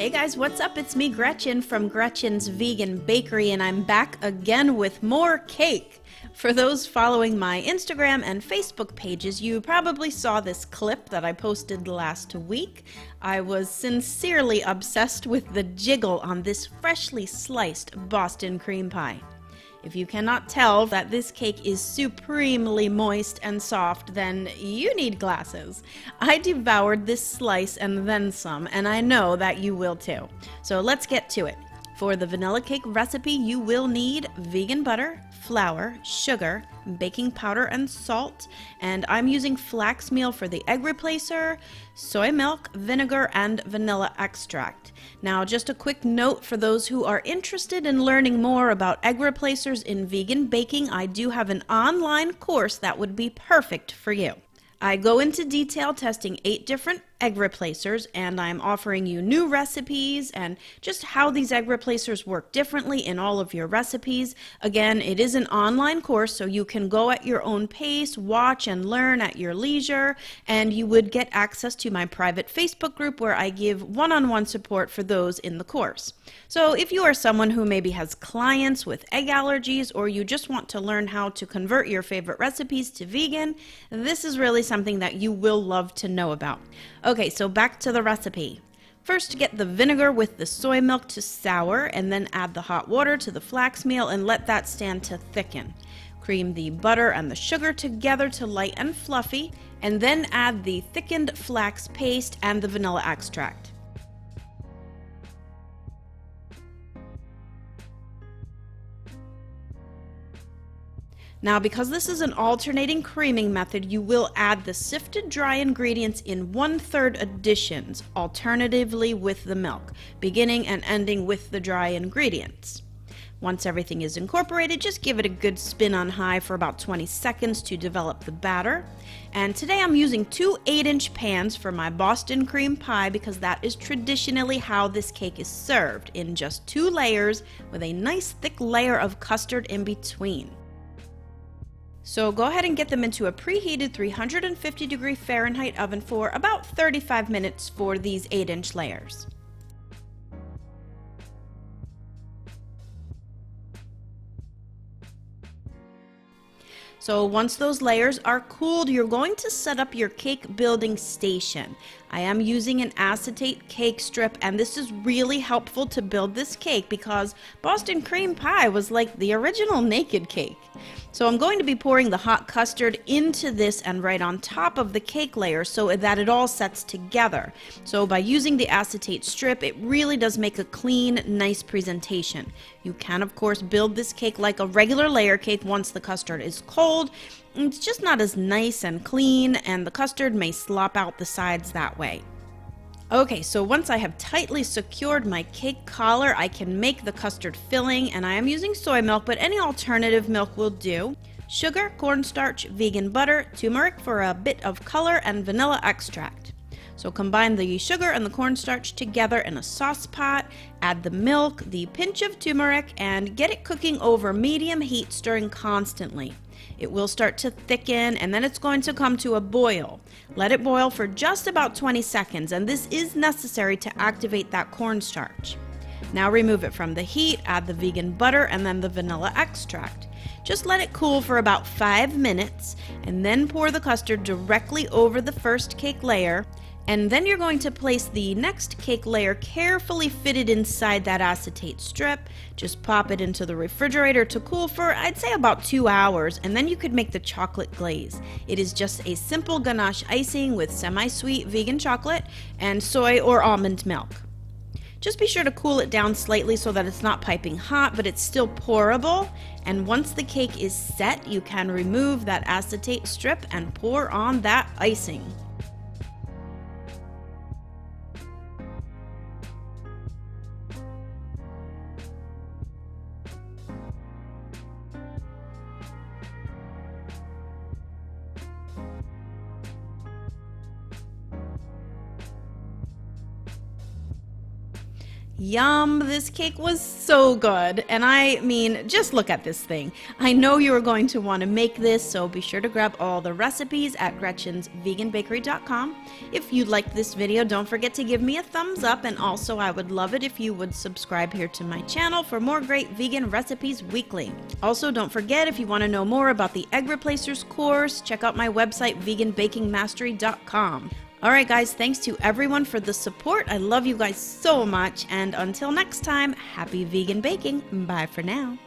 Hey guys, what's up? It's me, Gretchen from Gretchen's Vegan Bakery, and I'm back again with more cake. For those following my Instagram and Facebook pages, you probably saw this clip that I posted last week. I was sincerely obsessed with the jiggle on this freshly sliced Boston Creme Pie. If you cannot tell that this cake is supremely moist and soft, then you need glasses. I devoured this slice and then some, and I know that you will too. So let's get to it. For the vanilla cake recipe, you will need vegan butter, flour, sugar, baking powder, and salt. And I'm using flax meal for the egg replacer, soy milk, vinegar, and vanilla extract. Now, just a quick note for those who are interested in learning more about egg replacers in vegan baking, I do have an online course that would be perfect for you. I go into detail testing 8 different egg replacers, and I'm offering you new recipes and just how these egg replacers work differently in all of your recipes. Again, it is an online course, so you can go at your own pace, watch and learn at your leisure, and you would get access to my private Facebook group where I give one-on-one support for those in the course. So if you are someone who maybe has clients with egg allergies, or you just want to learn how to convert your favorite recipes to vegan, this is really something that you will love to know about. Okay, so back to the recipe. First, get the vinegar with the soy milk to sour, and then add the hot water to the flax meal and let that stand to thicken. Cream the butter and the sugar together to light and fluffy, and then add the thickened flax paste and the vanilla extract. Now, because this is an alternating creaming method, you will add the sifted dry ingredients in 1/3 additions, alternatively with the milk, beginning and ending with the dry ingredients. Once everything is incorporated, just give it a good spin on high for about 20 seconds to develop the batter. And today I'm using 2 8-inch pans for my Boston Creme Pie because that is traditionally how this cake is served, in just 2 layers with a nice thick layer of custard in between. So go ahead and get them into a preheated 350-degree Fahrenheit oven for about 35 minutes for these 8-inch layers. So once those layers are cooled, you're going to set up your cake building station. I am using an acetate cake strip, and this is really helpful to build this cake because Boston Creme Pie was like the original naked cake. So I'm going to be pouring the hot custard into this and right on top of the cake layer so that it all sets together. So by using the acetate strip, it really does make a clean, nice presentation. You can, of course, build this cake like a regular layer cake once the custard is cold. It's just not as nice and clean, and the custard may slop out the sides that way. Okay, so once I have tightly secured my cake collar, I can make the custard filling, and I am using soy milk, but any alternative milk will do. Sugar, cornstarch, vegan butter, turmeric for a bit of color, and vanilla extract. So combine the sugar and the cornstarch together in a sauce pot, add the milk, the pinch of turmeric, and get it cooking over medium heat, stirring constantly. It will start to thicken, and then it's going to come to a boil. Let it boil for just about 20 seconds, and this is necessary to activate that cornstarch. Now remove it from the heat, add the vegan butter, and then the vanilla extract. Just let it cool for about 5 minutes, and then pour the custard directly over the first cake layer. And then you're going to place the next cake layer carefully fitted inside that acetate strip. Just pop it into the refrigerator to cool for, I'd say, about 2 hours, and then you could make the chocolate glaze. It is just a simple ganache icing with semi-sweet vegan chocolate and soy or almond milk. Just be sure to cool it down slightly so that it's not piping hot, but it's still pourable. And once the cake is set, you can remove that acetate strip and pour on that icing. Yum, this cake was so good. And I mean, just look at this thing. I know you are going to want to make this, so be sure to grab all the recipes at Gretchen'sVeganBakery.com. If you liked this video, don't forget to give me a thumbs up, and also I would love it if you would subscribe here to my channel for more great vegan recipes weekly. Also, don't forget, if you want to know more about the Egg Replacers course, check out my website, veganbakingmastery.com. Alright guys, thanks to everyone for the support. I love you guys so much, and until next time, happy vegan baking. Bye for now.